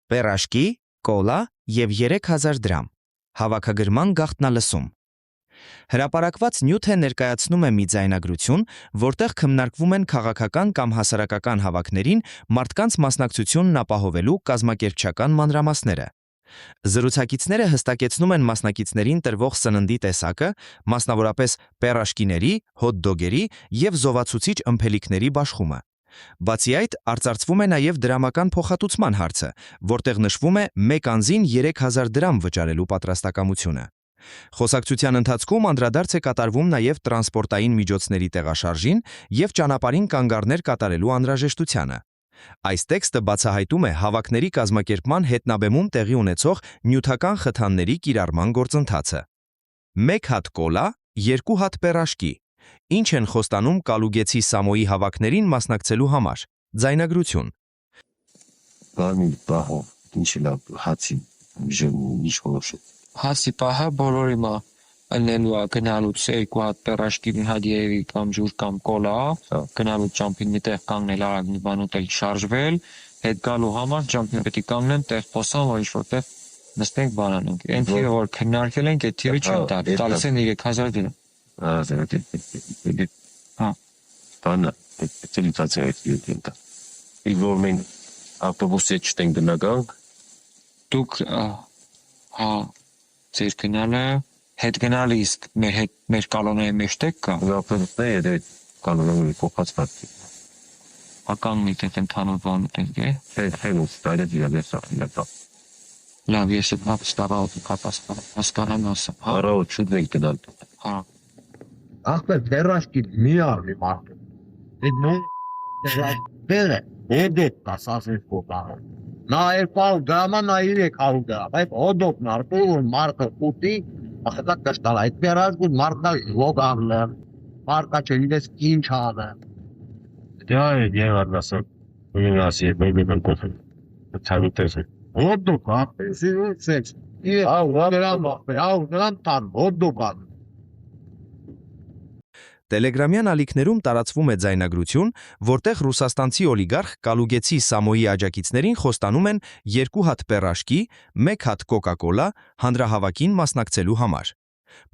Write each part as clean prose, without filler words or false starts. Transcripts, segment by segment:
Պերաշկի, կոլա և 3000 դրամ։ Հավաքագրման գաղտնալսում։ Հրապարակված նյութը ներկայացնում է մի ձայնագրություն, որտեղ քննարկվում են քաղաքական կամ հասարակական հավաքներին մարդկանց մասնակցությունն ապահովելու կազմակերպչական մանրամասները։ Զրուցակիցները հստակեցնում են մասնակիցներին տրվող սննդի տեսակը, մասնավորապես պերաշկիների, հոթ-դոգերի և զովացուցիչ ըմպելիքների բաշխումը։ Բացի այդ, արծարծվում է նաև դրամական փոխհատուցման հարցը, որտեղ նշվում է մեկ անձին 3000 դրամ վճարելու պատրաստակամությունը։ Խոսակցության ընթացքում անդրադարձ է կատարվում նաև տրանսպորտային միջոցների տեղաշարժին և ճանապարհին կանգառներ կատարելու անհրաժեշտությանը։ Այս տեքստը բացահայտում է հավաքների կազմակերպման հետնաբեմում տեղի ունեցող նյութական խթանների կիրառման գործընթացը։ 1 հատ կոլա, 2 հատ պերաշկի։ Ինչ են խոստանում Կալուգեցի Սամոյի հավաքներին մասնակցելու համար։ Ձայնագրություն։ Բանի պահը, ինչի լավ հացի ինչ որոշը։ Հացի պահը բոլորի մա ելնելու է գնալուց 2 հատ պերաշկի, մի հատ երևի կամ ջուր կամ կոլա, գնալու ճամփին մի տեղ կանգնել, արագ մի բան ուտել, շարժվել, հետ գալու համար ճամփին պետք է կանգնեն, տեղ խոսան, որ ինչ-որտեղ նստենք բան անենք։ Այն թիվը, որ քննարկել ենք, այդ թիվը չեն տալի, տալիս են 3000 դրամ։ Հա։ Բանը, ցելիտացիա այդ յետինտա։ Իսկ որ մենք ավտոբուսի չտենք գնանք, Դուք հա ձեր գնալը հետ գնալը իսկ մեր կալոնայի մեջ տեք կա։ ավտոբուսը այդ կանոնը փոխած պատի։ Ական մի տեղ ընդհանուր բան տենք է։ Հենց դա դիալեսա։ Լավ, ես այդ հապստավալ հասկանամ ասա։ Հարաու չունենք գնալ։ Հա։ Ախպեր դերաշկի մի արվի մարդը։ Այդ նույն դերը հոդոք կասասես կոտարը։ Նա 200 գրամա, նա 300 գրամ։ Այդ հոդոքն արտու որ մարդը ուտի, ախետա կշտալ այդ դերաշկի մարդը լոգանը։ Մարդը չգիտես ինչ անը։ Դա է երազը։ Ունենասի բեբեն կոֆե։ Ցավիտես։ Հոդոք ապեսից։ Գրամ տան հոդոքան։ Տելեգրամյան ալիքներում տարածվում է ձայնագրություն, որտեղ ռուսաստանցի օլիգարխ Կալուգեցի Սամոյի աջակիցներին խոստանում են 2 հատ պերաշկի, 1 հատ կոկա-կոլա հանրահավաքին մասնակցելու համար։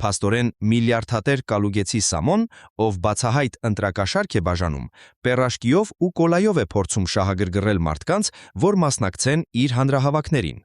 Փաստորեն միլիարդատեր Կալուգեցի Սամոն, ով բացահայտ ընտրակաշարք է բաժանում, պերաշկիով ու կոլայով է փորձում շահագրգռել մարդկանց, որ մասնակցեն իր հանրահավաքներին։